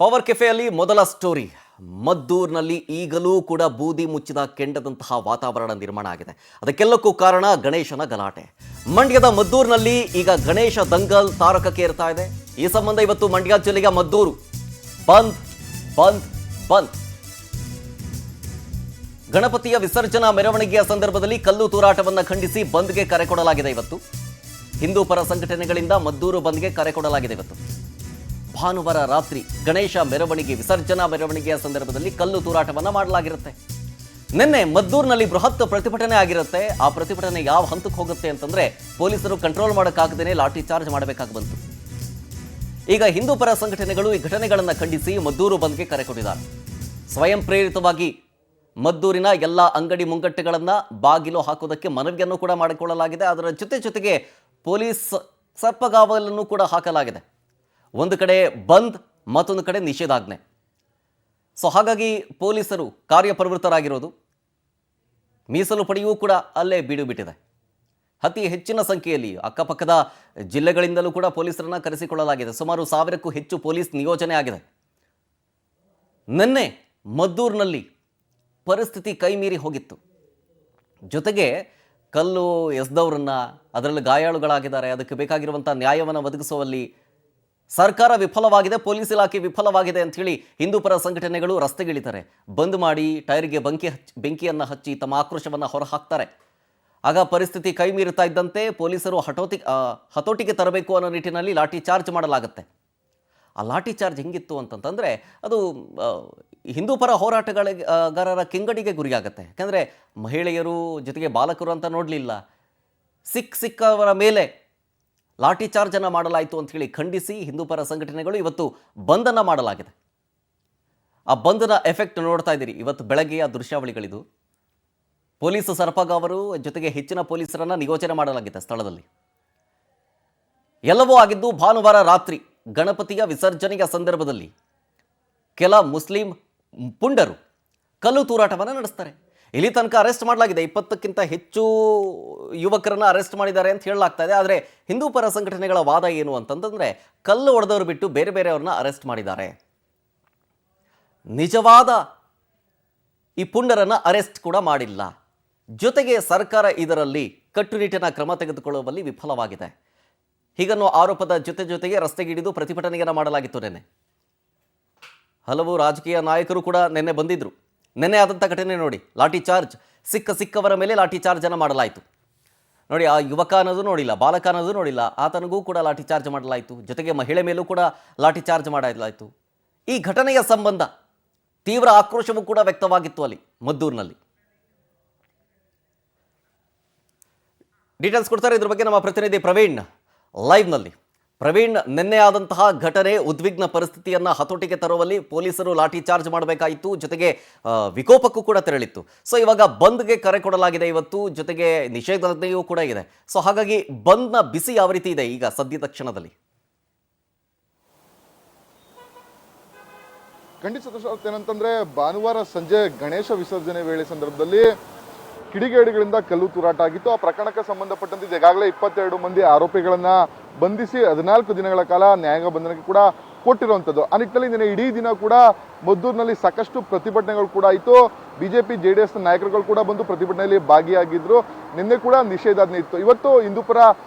Power ಕೆಫೆಯಲ್ಲಿ ಮೊದಲ story. ಮದ್ದೂರಿನಲ್ಲಿ ಈಗಲೂ ಕೂಡ ಬೂದಿ ಮುಚ್ಚಿದ ಕೆಂಡದಂತಹ ವಾತಾವರಣ ನಿರ್ಮಾಣ ಆಗಿದೆ. ಅದಕ್ಕೆಲ್ಲಕ್ಕೂ ಕಾರಣ ಗಣೇಶನ ಗಲಾಟೆ. ಮಂಡ್ಯದ ಮದ್ದೂರಿನಲ್ಲಿ ಈಗ ಗಣೇಶ ದಂಗಲ್ ತಾರಕಕ್ಕೆ ಏರ್ತಾ ಇದೆ. ಈ ಸಂಬಂಧ ಇವತ್ತು ಮಂಡ್ಯ ಜಿಲ್ಲೆಯ ಮದ್ದೂರು ಬಂದ್ ಬಂದ್ ಬಂದ್. ಗಣಪತಿಯ ವಿಸರ್ಜನಾ ಮೆರವಣಿಗೆಯ ಸಂದರ್ಭದಲ್ಲಿ ಕಲ್ಲು ತೂರಾಟವನ್ನು ಖಂಡಿಸಿ ಬಂದ್ಗೆ ಕರೆ ಕೊಡಲಾಗಿದೆ. ಇವತ್ತು ಹಿಂದೂ ಪರ ಸಂಘಟನೆಗಳಿಂದ ಮದ್ದೂರು ಬಂದ್ಗೆ ಕರೆ ಕೊಡಲಾಗಿದೆ. ಇವತ್ತು ಭಾನುವಾರ ರಾತ್ರಿ ಗಣೇಶ ಮೆರವಣಿಗೆ ವಿಸರ್ಜನಾ ಮೆರವಣಿಗೆಯ ಸಂದರ್ಭದಲ್ಲಿ ಕಲ್ಲು ತೂರಾಟವನ್ನು ಮಾಡಲಾಗಿರುತ್ತೆ. ನಿನ್ನೆ ಮದ್ದೂರಿನಲ್ಲಿ ಬೃಹತ್ ಪ್ರತಿಭಟನೆ ಆಗಿರುತ್ತೆ. ಆ ಪ್ರತಿಭಟನೆ ಯಾವ ಹಂತಕ್ಕೆ ಹೋಗುತ್ತೆ ಅಂತಂದ್ರೆ ಪೊಲೀಸರು ಕಂಟ್ರೋಲ್ ಮಾಡೋಕ್ಕಾಗದೇನೆ ಲಾಠಿ ಚಾರ್ಜ್ ಮಾಡಬೇಕಾಗಿ ಬಂತು. ಈಗ ಹಿಂದೂ ಪರ ಸಂಘಟನೆಗಳು ಈ ಘಟನೆಗಳನ್ನು ಖಂಡಿಸಿ ಮದ್ದೂರು ಬಂದ್ಗೆ ಕರೆ ಕೊಟ್ಟಿದ್ದಾರೆ. ಸ್ವಯಂ ಪ್ರೇರಿತವಾಗಿ ಮದ್ದೂರಿನ ಎಲ್ಲ ಅಂಗಡಿ ಮುಂಗಟ್ಟುಗಳನ್ನು ಬಾಗಿಲು ಹಾಕೋದಕ್ಕೆ ಮನವಿಯನ್ನು ಕೂಡ ಮಾಡಿಕೊಳ್ಳಲಾಗಿದೆ. ಅದರ ಜೊತೆಗೆ ಪೊಲೀಸ್ ಸರ್ಪಗಾವಲನ್ನು ಕೂಡ ಹಾಕಲಾಗಿದೆ. ಒಂದು ಕಡೆ ಬಂದ್, ಮತ್ತೊಂದು ಕಡೆ ನಿಷೇಧಾಜ್ಞೆ. ಹಾಗಾಗಿ ಪೊಲೀಸರು ಕಾರ್ಯಪ್ರವೃತ್ತರಾಗಿರೋದು. ಮೀಸಲು ಪಡೆಯೂ ಕೂಡ ಅಲ್ಲೇ ಬೀಡು ಬಿಟ್ಟಿದೆ. ಅತಿ ಹೆಚ್ಚಿನ ಸಂಖ್ಯೆಯಲ್ಲಿ ಅಕ್ಕಪಕ್ಕದ ಜಿಲ್ಲೆಗಳಿಂದಲೂ ಕೂಡ ಪೊಲೀಸರನ್ನು ಕರೆಸಿಕೊಳ್ಳಲಾಗಿದೆ. ಸುಮಾರು 1000ಕ್ಕೂ ಹೆಚ್ಚು ಪೊಲೀಸ್ ನಿಯೋಜನೆ ಆಗಿದೆ. ನಿನ್ನೆ ಮದ್ದೂರಿನಲ್ಲಿ ಪರಿಸ್ಥಿತಿ ಕೈಮೀರಿ ಹೋಗಿತ್ತು. ಜೊತೆಗೆ ಕಲ್ಲು ಎಸೆದವರನ್ನ, ಅದರಲ್ಲಿ ಗಾಯಾಳುಗಳಾಗಿದ್ದಾರೆ, ಅದಕ್ಕೆ ಬೇಕಾಗಿರುವಂಥ ನ್ಯಾಯವನ್ನು ಒದಗಿಸುವಲ್ಲಿ ಸರ್ಕಾರ ವಿಫಲವಾಗಿದೆ, ಪೊಲೀಸ್ ಇಲಾಖೆ ವಿಫಲವಾಗಿದೆ ಅಂಥೇಳಿ ಹಿಂದೂ ಪರ ಸಂಘಟನೆಗಳು ರಸ್ತೆಗಿಳಿತಾರೆ. ಬಂದ್ ಮಾಡಿ ಟೈರ್ಗೆ ಬೆಂಕಿಯನ್ನು ಹಚ್ಚಿ ತಮ್ಮ ಆಕ್ರೋಶವನ್ನು ಹೊರಹಾಕ್ತಾರೆ. ಆಗ ಪರಿಸ್ಥಿತಿ ಕೈ ಮೀರುತ್ತಾ ಇದ್ದಂತೆ ಪೊಲೀಸರು ಹತೋಟಿಗೆ ತರಬೇಕು ಅನ್ನೋ ನಿಟ್ಟಿನಲ್ಲಿ ಲಾಠಿ ಚಾರ್ಜ್ ಮಾಡಲಾಗುತ್ತೆ. ಆ ಲಾಠಿ ಚಾರ್ಜ್ ಹೆಂಗಿತ್ತು ಅಂತಂತಂದರೆ ಅದು ಹಿಂದೂ ಪರ ಹೋರಾಟಗಾರರ ಕೆಂಗಡಿಗೆ ಗುರಿಯಾಗುತ್ತೆ. ಯಾಕಂದರೆ ಮಹಿಳೆಯರು ಜೊತೆಗೆ ಬಾಲಕರು ಅಂತ ನೋಡಲಿಲ್ಲ, ಸಿಕ್ಕವರ ಮೇಲೆ ಲಾಠಿ ಚಾರ್ಜನ್ನು ಮಾಡಲಾಯಿತು ಅಂಥೇಳಿ ಖಂಡಿಸಿ ಹಿಂದೂ ಪರ ಸಂಘಟನೆಗಳು ಇವತ್ತು ಬಂದನ್ನು ಮಾಡಲಾಗಿದೆ. ಆ ಬಂದನ ಎಫೆಕ್ಟ್ ನೋಡ್ತಾ ಇದ್ದೀರಿ. ಇವತ್ತು ಬೆಳಗ್ಗೆಯ ದೃಶ್ಯಾವಳಿಗಳಿದು. ಪೊಲೀಸ್ ಸರ್ಪಗಾವರು ಜೊತೆಗೆ ಹೆಚ್ಚಿನ ಪೊಲೀಸರನ್ನು ನಿಯೋಜನೆ ಮಾಡಲಾಗಿದೆ ಸ್ಥಳದಲ್ಲಿ. ಎಲ್ಲವೂ ಆಗಿದ್ದು ಭಾನುವಾರ ರಾತ್ರಿ ಗಣಪತಿಯ ವಿಸರ್ಜನೆಯ ಸಂದರ್ಭದಲ್ಲಿ ಕೆಲ ಮುಸ್ಲಿಂ ಪುಂಡರು ಕಲ್ಲು ತೂರಾಟವನ್ನು ನಡೆಸ್ತಾರೆ. ಇಲ್ಲಿ ತನಕ ಅರೆಸ್ಟ್ ಮಾಡಲಾಗಿದೆ. 20ಕ್ಕಿಂತ ಹೆಚ್ಚು ಯುವಕರನ್ನು ಅರೆಸ್ಟ್ ಮಾಡಿದ್ದಾರೆ ಅಂತ ಹೇಳಲಾಗ್ತಾ ಇದೆ. ಆದರೆ ಹಿಂದೂ ಪರ ಸಂಘಟನೆಗಳ ವಾದ ಏನು ಅಂತಂತಂದರೆ ಕಲ್ಲು ಹೊಡೆದವರು ಬಿಟ್ಟು ಬೇರೆಯವ್ರನ್ನ ಅರೆಸ್ಟ್ ಮಾಡಿದ್ದಾರೆ. ನಿಜವಾದ ಈ ಪುಂಡರನ್ನು ಅರೆಸ್ಟ್ ಕೂಡ ಮಾಡಿಲ್ಲ. ಜೊತೆಗೆ ಸರ್ಕಾರ ಇದರಲ್ಲಿ ಕಟ್ಟುನಿಟ್ಟಿನ ಕ್ರಮ ತೆಗೆದುಕೊಳ್ಳುವಲ್ಲಿ ವಿಫಲವಾಗಿದೆ. ಹೀಗನ್ನೋ ಆರೋಪದ ಜೊತೆಗೆ ರಸ್ತೆಗಿಳಿದು ಪ್ರತಿಭಟನೆಯನ್ನು ಮಾಡಲಾಗಿತ್ತು. ನಿನ್ನೆ ಹಲವು ರಾಜಕೀಯ ನಾಯಕರು ಕೂಡ ನಿನ್ನೆ ಬಂದಿದ್ದರು. ನಿನ್ನೆ ಆದಂಥ ಘಟನೆ ನೋಡಿ, ಲಾಠಿ ಚಾರ್ಜ್, ಸಿಕ್ಕವರ ಮೇಲೆ ಲಾಠಿ ಚಾರ್ಜನ್ನು ಮಾಡಲಾಯಿತು. ನೋಡಿ, ಆ ಯುವಕ ಅನ್ನೋದು ನೋಡಿಲ್ಲ, ಬಾಲಕ ಅನ್ನೋದು ನೋಡಿಲ್ಲ, ಆತನಿಗೂ ಕೂಡ ಲಾಠಿ ಚಾರ್ಜ್ ಮಾಡಲಾಯಿತು. ಜೊತೆಗೆ ಮಹಿಳೆ ಮೇಲೂ ಕೂಡ ಲಾಠಿ ಚಾರ್ಜ್ ಮಾಡಲಾಯಿತು. ಈ ಘಟನೆಯ ಸಂಬಂಧ ತೀವ್ರ ಆಕ್ರೋಶವೂ ಕೂಡ ವ್ಯಕ್ತವಾಗಿತ್ತು ಅಲ್ಲಿ ಮದ್ದೂರಿನಲ್ಲಿ. ಡೀಟೇಲ್ಸ್ ಕೊಡ್ತಾರೆ ಇದ್ರ ಬಗ್ಗೆ ನಮ್ಮ ಪ್ರತಿನಿಧಿ ಪ್ರವೀಣ್ ಲೈವ್ನಲ್ಲಿ. ಪ್ರವೀಣ್, ನಿನ್ನೆ ಆದಂತಹ ಘಟನೆ ಉದ್ವಿಗ್ನ ಪರಿಸ್ಥಿತಿಯನ್ನು ಹತೋಟಿಗೆ ತರುವಲ್ಲಿ ಪೊಲೀಸರು ಲಾಠಿ ಚಾರ್ಜ್ ಮಾಡಬೇಕಾಯಿತು. ಜೊತೆಗೆ ವಿಕೋಪಕ್ಕೂ ಕೂಡ ತೆರಳಿತ್ತು. ಇವಾಗ ಬಂದ್ಗೆ ಕರೆ ಕೊಡಲಾಗಿದೆ ಇವತ್ತು. ಜೊತೆಗೆ ನಿಷೇಧಾಜ್ಞೆಯೂ ಕೂಡ ಇದೆ. ಹಾಗಾಗಿ ಬಂದ್ನ ಬಿಸಿ ಯಾವ ರೀತಿ ಇದೆ ಈಗ ಸದ್ಯದ ಕ್ಷಣದಲ್ಲಿ? ಖಂಡಿತ ಏನಂತಂದ್ರೆ ಭಾನುವಾರ ಸಂಜೆ ಗಣೇಶ ವಿಸರ್ಜನೆ ವೇಳೆ ಸಂದರ್ಭದಲ್ಲಿ ಕಿಡಿಗೇಡಿಗಳಿಂದ ಕಲ್ಲು ತೂರಾಟ ಆಗಿತ್ತು. ಆ ಪ್ರಕರಣಕ್ಕೆ ಸಂಬಂಧಪಟ್ಟಂತೆ ಈಗಾಗಲೇ 22 ಮಂದಿ ಆರೋಪಿಗಳನ್ನ ಬಂಧಿಸಿ 14 ದಿನಗಳ ಕಾಲ ನ್ಯಾಯಾಂಗ ಬಂಧನಕ್ಕೆ ಕೂಡ ಕೊಟ್ಟಿರುವಂಥದ್ದು. ಆ ನಿಟ್ಟಿನಲ್ಲಿ ನಿನ್ನೆ ಇಡೀ ದಿನ ಕೂಡ ಮದ್ದೂರಿನಲ್ಲಿ ಸಾಕಷ್ಟು ಪ್ರತಿಭಟನೆಗಳು ಕೂಡ ಆಯಿತು. ಬಿಜೆಪಿ JDS ನಾಯಕರುಗಳು ಕೂಡ ಬಂದು ಪ್ರತಿಭಟನೆಯಲ್ಲಿ ಭಾಗಿಯಾಗಿದ್ರು. ನಿನ್ನೆ ಕೂಡ ನಿಷೇಧಾಜ್ಞೆ ಇತ್ತು. ಇವತ್ತು ಹಿಂದೂಪರ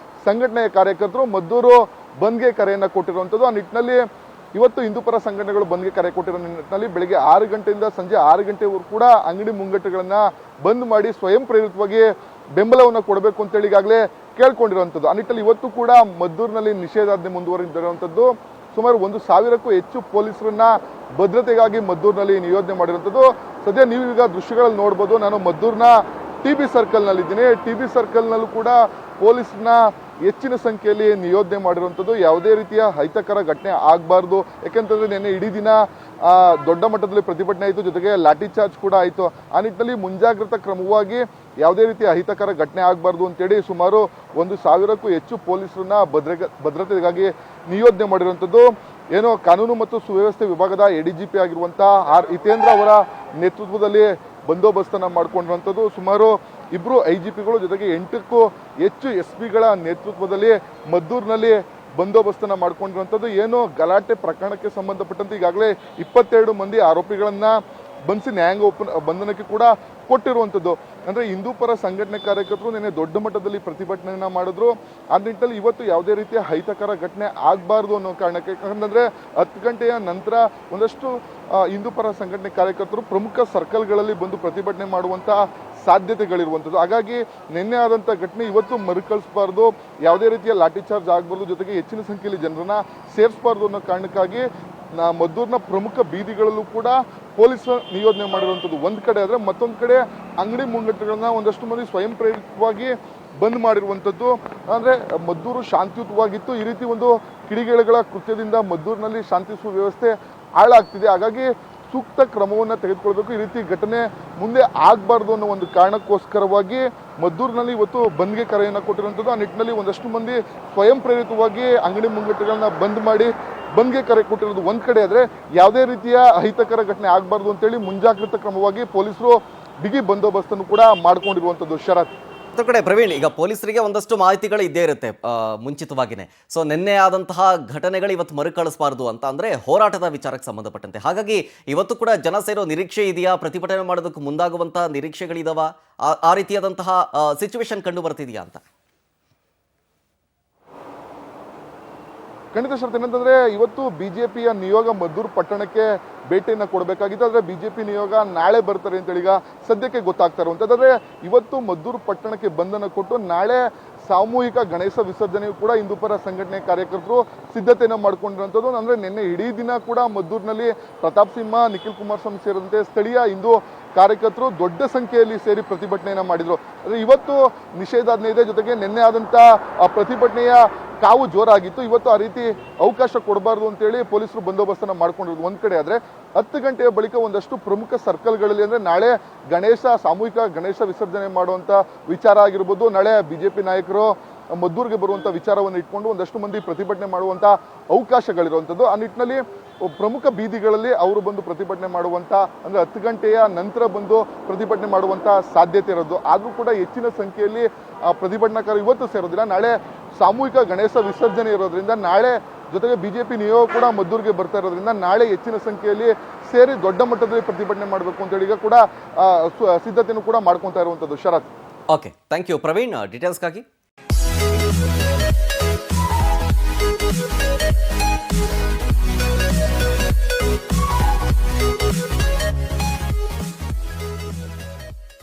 ಸಂಘಟನೆಯ ಕಾರ್ಯಕರ್ತರು ಮದ್ದೂರು ಬಂದ್ಗೆ ಕರೆಯನ್ನು ಕೊಟ್ಟಿರುವಂಥದ್ದು. ಆ ನಿಟ್ಟಿನಲ್ಲಿ ಇವತ್ತು ಹಿಂದೂಪರ ಸಂಘಟನೆಗಳು ಬಂದ್ಗೆ ಕರೆ ಕೊಟ್ಟಿರೋ ನಿಟ್ಟಿನಲ್ಲಿ ಬೆಳಗ್ಗೆ 6 ಗಂಟೆಯಿಂದ ಸಂಜೆ 6 ಗಂಟೆವರೆಗೂ ಕೂಡ ಅಂಗಡಿ ಮುಂಗಟ್ಟುಗಳನ್ನ ಬಂದ್ ಮಾಡಿ ಸ್ವಯಂ ಪ್ರೇರಿತವಾಗಿ ಬೆಂಬಲವನ್ನು ಕೊಡಬೇಕು ಅಂತೇಳಿ ಈಗಾಗಲೇ ಕೇಳ್ಕೊಂಡಿರುವಂಥದ್ದು. ಆ ನಿಟ್ಟಿನಲ್ಲಿ ಇವತ್ತು ಕೂಡ ಮದ್ದೂರಿನಲ್ಲಿ ನಿಷೇಧಾಜ್ಞೆ ಮುಂದುವರಿದಿರುವಂಥದ್ದು. ಸುಮಾರು 1000ಕ್ಕೂ ಹೆಚ್ಚು ಪೊಲೀಸರನ್ನ ಭದ್ರತೆಗಾಗಿ ಮದ್ದೂರಿನಲ್ಲಿ ನಿಯೋಜನೆ ಮಾಡಿರುವಂಥದ್ದು. ಸದ್ಯ ನೀವು ಈಗ ದೃಶ್ಯಗಳಲ್ಲಿ ನೋಡ್ಬೋದು. ನಾನು ಮದ್ದೂರಿನ TB ಸರ್ಕಲ್ನಲ್ಲಿದ್ದೀನಿ. TB ಸರ್ಕಲ್ನಲ್ಲೂ ಕೂಡ ಪೊಲೀಸ್ನ ಹೆಚ್ಚಿನ ಸಂಖ್ಯೆಯಲ್ಲಿ ನಿಯೋಜನೆ ಮಾಡಿರುವಂಥದ್ದು. ಯಾವುದೇ ರೀತಿಯ ಅಹಿತಕರ ಘಟನೆ ಆಗಬಾರ್ದು. ಯಾಕೆಂತಂದ್ರೆ ನಿನ್ನೆ ಇಡೀ ದಿನ ದೊಡ್ಡ ಮಟ್ಟದಲ್ಲಿ ಪ್ರತಿಭಟನೆ ಆಯಿತು, ಜೊತೆಗೆ ಲಾಠಿ ಚಾರ್ಜ್ ಕೂಡ ಆಯಿತು. ಆ ನಿಟ್ಟಿನಲ್ಲಿ ಮುಂಜಾಗ್ರತಾ ಕ್ರಮವಾಗಿ ಯಾವುದೇ ರೀತಿಯ ಅಹಿತಕರ ಘಟನೆ ಆಗಬಾರ್ದು ಅಂತೇಳಿ ಸುಮಾರು 1000ಕ್ಕೂ ಹೆಚ್ಚು ಪೊಲೀಸರನ್ನ ಭದ್ರತೆಗಾಗಿ ನಿಯೋಜನೆ ಮಾಡಿರುವಂಥದ್ದು. ಏನೋ ಕಾನೂನು ಮತ್ತು ಸುವ್ಯವಸ್ಥೆ ವಿಭಾಗದ ADGP ಆಗಿರುವಂತಹ R ಹಿತೇಂದ್ರ ಅವರ ನೇತೃತ್ವದಲ್ಲಿ ಬಂದೋಬಸ್ತನ್ನು ಮಾಡಿಕೊಂಡಿರುವಂಥದ್ದು. ಸುಮಾರು 2 IGPಗಳು ಜೊತೆಗೆ 8ಕ್ಕೂ ಹೆಚ್ಚು SPಗಳ ನೇತೃತ್ವದಲ್ಲಿ ಮದ್ದೂರಿನಲ್ಲಿ ಬಂದೋಬಸ್ತನ್ನ ಮಾಡ್ಕೊಂಡಿರುವಂಥದ್ದು. ಏನು ಗಲಾಟೆ ಪ್ರಕರಣಕ್ಕೆ ಸಂಬಂಧಪಟ್ಟಂತೆ ಈಗಾಗಲೇ 22 ಮಂದಿ ಆರೋಪಿಗಳನ್ನ ಬಂಧಿಸಿ ನ್ಯಾಯಾಂಗ ಬಂಧನಕ್ಕೆ ಕೂಡ ಕೊಟ್ಟಿರುವಂಥದ್ದು. ಅಂದ್ರೆ ಹಿಂದೂ ಪರ ಸಂಘಟನೆ ಕಾರ್ಯಕರ್ತರು ನಿನ್ನೆ ದೊಡ್ಡ ಮಟ್ಟದಲ್ಲಿ ಪ್ರತಿಭಟನೆಯನ್ನ ಮಾಡಿದ್ರು. ಆ ನಿಟ್ಟಿನಲ್ಲಿ ಇವತ್ತು ಯಾವುದೇ ರೀತಿಯ ಅಹಿತಕರ ಘಟನೆ ಆಗಬಾರ್ದು ಅನ್ನೋ ಕಾರಣಕ್ಕೆ, ಯಾಕಂದ್ರೆ 10 ಗಂಟೆಯ ನಂತರ ಒಂದಷ್ಟು ಹಿಂದೂ ಪರ ಸಂಘಟನೆ ಕಾರ್ಯಕರ್ತರು ಪ್ರಮುಖ ಸರ್ಕಲ್ಗಳಲ್ಲಿ ಬಂದು ಪ್ರತಿಭಟನೆ ಮಾಡುವಂತಹ ಸಾಧ್ಯತೆಗಳಿರುವಂಥದ್ದು. ಹಾಗಾಗಿ ನಿನ್ನೆ ಆದಂಥ ಘಟನೆ ಇವತ್ತು ಮರುಕಳಿಸಬಾರ್ದು, ಯಾವುದೇ ರೀತಿಯ ಲಾಠಿ ಚಾರ್ಜ್ ಆಗಬಾರ್ದು, ಜೊತೆಗೆ ಹೆಚ್ಚಿನ ಸಂಖ್ಯೆಯಲ್ಲಿ ಜನರನ್ನ ಸೇರಿಸಬಾರ್ದು ಅನ್ನೋ ಕಾರಣಕ್ಕಾಗಿ ಮದ್ದೂರಿನ ಪ್ರಮುಖ ಬೀದಿಗಳಲ್ಲೂ ಕೂಡ ಪೊಲೀಸ್ ನಿಯೋಜನೆ ಮಾಡಿರುವಂಥದ್ದು ಒಂದ್ ಕಡೆ ಆದ್ರೆ, ಮತ್ತೊಂದು ಕಡೆ ಅಂಗಡಿ ಮುಂಗಟ್ಟುಗಳನ್ನ ಒಂದಷ್ಟು ಮಂದಿ ಸ್ವಯಂ ಪ್ರೇರಿತವಾಗಿ ಬಂದ್ ಮಾಡಿರುವಂಥದ್ದು. ಅಂದ್ರೆ ಮದ್ದೂರು ಶಾಂತಿಯುತವಾಗಿತ್ತು. ಈ ರೀತಿ ಒಂದು ಕಿಡಿಗೇಡಿಗಳ ಕೃತ್ಯದಿಂದ ಮದ್ದೂರಿನಲ್ಲಿ ಶಾಂತಿ ಸುವ್ಯವಸ್ಥೆ ಹಾಳಾಗ್ತಿದೆ. ಹಾಗಾಗಿ ಸೂಕ್ತ ಕ್ರಮವನ್ನು ತೆಗೆದುಕೊಳ್ಬೇಕು. ಈ ರೀತಿ ಘಟನೆ ಮುಂದೆ ಆಗಬಾರ್ದು ಅನ್ನೋ ಒಂದು ಕಾರಣಕ್ಕೋಸ್ಕರವಾಗಿ ಮದ್ದೂರಿನಲ್ಲಿ ಇವತ್ತು ಬಂದ್ಗೆ ಕರೆಯನ್ನು ಕೊಟ್ಟಿರುವಂಥದ್ದು. ಆ ನಿಟ್ಟಿನಲ್ಲಿ ಒಂದಷ್ಟು ಮಂದಿ ಸ್ವಯಂ ಪ್ರೇರಿತವಾಗಿ ಅಂಗಡಿ ಮುಂಗಟ್ಟುಗಳನ್ನ ಬಂದ್ ಮಾಡಿ ಬಂದ್ಗೆ ಕರೆ ಕೊಟ್ಟಿರೋದು ಒಂದ್ ಕಡೆ ಆದ್ರೆ, ಯಾವುದೇ ರೀತಿಯ ಅಹಿತಕರ ಘಟನೆ ಆಗಬಾರ್ದು ಅಂತೇಳಿ ಮುಂಜಾಗ್ರತಾ ಕ್ರಮವಾಗಿ ಪೊಲೀಸರು ಬಿಗಿ ಬಂದೋಬಸ್ತನ್ನು ಕೂಡ ಮಾಡ್ಕೊಂಡಿರುವಂಥದ್ದು. ಶರತ್ ಮತ್ತೊಂದು ಕಡೆ ಪ್ರವೀಣ್, ಈಗ ಪೊಲೀಸರಿಗೆ ಒಂದಷ್ಟು ಮಾಹಿತಿಗಳು ಇದ್ದೇ ಇರುತ್ತೆ ಮುಂಚಿತವಾಗಿನೇ. ಸೊ ನಿನ್ನೆ ಆದಂತಹ ಘಟನೆಗಳು ಇವತ್ತು ಮರುಕಳಿಸಬಾರ್ದು ಅಂತ ಅಂದ್ರೆ ಹೋರಾಟದ ವಿಚಾರಕ್ಕೆ ಸಂಬಂಧಪಟ್ಟಂತೆ. ಹಾಗಾಗಿ ಇವತ್ತು ಕೂಡ ಜನ ಸೇರೋ ನಿರೀಕ್ಷೆ ಇದೆಯಾ? ಪ್ರತಿಭಟನೆ ಮಾಡೋದಕ್ಕೆ ಮುಂದಾಗುವಂತಹ ನಿರೀಕ್ಷೆಗಳಿದಾವ? ಆ ರೀತಿಯಾದಂತಹ ಸಿಚುವೇಶನ್ ಕಂಡು ಬರ್ತಿದೆಯಾ ಅಂತ? ಖಂಡಿತ ಶರತ್, ಏನಂತಂದ್ರೆ ಇವತ್ತು ಬಿಜೆಪಿಯ ನಿಯೋಗ ಮದ್ದೂರು ಪಟ್ಟಣಕ್ಕೆ ಭೇಟಿಯನ್ನ ಕೊಡಬೇಕಾಗಿತ್ತು. ಆದ್ರೆ ಬಿಜೆಪಿ ನಿಯೋಗ ನಾಳೆ ಬರ್ತಾರೆ ಅಂತೇಳಿ ಈಗ ಸದ್ಯಕ್ಕೆ ಗೊತ್ತಾಗ್ತಾ ಇರುವಂತಂದ್ರೆ, ಇವತ್ತು ಮದ್ದೂರು ಪಟ್ಟಣಕ್ಕೆ ಬಂಧನ ಕೊಟ್ಟು ನಾಳೆ ಸಾಮೂಹಿಕ ಗಣೇಶ ವಿಸರ್ಜನೆಯು ಕೂಡ ಹಿಂದೂ ಪರ ಸಂಘಟನೆ ಕಾರ್ಯಕರ್ತರು ಸಿದ್ಧತೆಯನ್ನು ಮಾಡ್ಕೊಂಡಿರುವಂಥದ್ದು. ಅಂದ್ರೆ ನಿನ್ನೆ ಇಡೀ ದಿನ ಕೂಡ ಮದ್ದೂರಿನಲ್ಲಿ ಪ್ರತಾಪ್ ಸಿಂಹ, ನಿಖಿಲ್ ಕುಮಾರಸ್ವಾಮಿ ಸೇರಿದಂತೆ ಸ್ಥಳೀಯ ಹಿಂದೂ ಕಾರ್ಯಕರ್ತರು ದೊಡ್ಡ ಸಂಖ್ಯೆಯಲ್ಲಿ ಸೇರಿ ಪ್ರತಿಭಟನೆಯನ್ನ ಮಾಡಿದ್ರು. ಅಂದ್ರೆ ಇವತ್ತು ನಿಷೇಧಾಜ್ಞೆ ಇದೆ, ಜೊತೆಗೆ ನಿನ್ನೆ ಆದಂತ ಪ್ರತಿಭಟನೆಯ ಕಾವು ಜೋರಾಗಿತ್ತು. ಇವತ್ತು ಆ ರೀತಿ ಅವಕಾಶ ಕೊಡಬಾರ್ದು ಅಂತೇಳಿ ಪೊಲೀಸರು ಬಂದೋಬಸ್ತನ್ನ ಮಾಡ್ಕೊಂಡಿರೋದು ಒಂದ್ ಕಡೆ ಆದ್ರೆ, 10 ಗಂಟೆಯ ಬಳಿಕ ಒಂದಷ್ಟು ಪ್ರಮುಖ ಸರ್ಕಲ್ಗಳಲ್ಲಿ ಅಂದ್ರೆ ನಾಳೆ ಸಾಮೂಹಿಕ ಗಣೇಶ ವಿಸರ್ಜನೆ ಮಾಡುವಂತ ವಿಚಾರ ಆಗಿರ್ಬೋದು, ನಾಳೆ ಬಿಜೆಪಿ ನಾಯಕರು ಮದ್ದೂರಿಗೆ ಬರುವಂತ ವಿಚಾರವನ್ನು ಇಟ್ಕೊಂಡು ಒಂದಷ್ಟು ಮಂದಿ ಪ್ರತಿಭಟನೆ ಮಾಡುವಂತ ಅವಕಾಶಗಳಿರುವಂಥದ್ದು. ಆ ನಿಟ್ಟಿನಲ್ಲಿ ಪ್ರಮುಖ ಬೀದಿಗಳಲ್ಲಿ ಅವರು ಬಂದು ಪ್ರತಿಭಟನೆ ಮಾಡುವಂತ, ಅಂದ್ರೆ 10 ಗಂಟೆಯ ನಂತರ ಬಂದು ಪ್ರತಿಭಟನೆ ಮಾಡುವಂತ ಸಾಧ್ಯತೆ ಇರೋದು. ಆದ್ರೂ ಕೂಡ ಹೆಚ್ಚಿನ ಸಂಖ್ಯೆಯಲ್ಲಿ ಪ್ರತಿಭಟನಾಕಾರರು ಇವತ್ತು ಸೇರೋದಿಲ್ಲ. ನಾಳೆ ಸಾಮೂಹಿಕ ಗಣೇಶ ವಿಸರ್ಜನೆ ಇರೋದ್ರಿಂದ ನಾಳೆ, ಜೊತೆಗೆ ಬಿಜೆಪಿ ನಿಯೋಗ ಕೂಡ ಮದ್ದೂರಿಗೆ ಬರ್ತಾ ಇರೋದ್ರಿಂದ ನಾಳೆ ಹೆಚ್ಚಿನ ಸಂಖ್ಯೆಯಲ್ಲಿ ಸೇರಿ ದೊಡ್ಡ ಮಟ್ಟದಲ್ಲಿ ಪ್ರತಿಭಟನೆ ಮಾಡಬೇಕು ಅಂತೇಳಿ ಈಗ ಕೂಡ ಸಿದ್ಧತೆಯನ್ನು ಕೂಡ ಮಾಡ್ಕೊತಾ ಇರುವಂತದ್ದು. Sharath. Okay, thank you Praveen ಡೀಟೇಲ್ಸ್ಗಾಗಿ.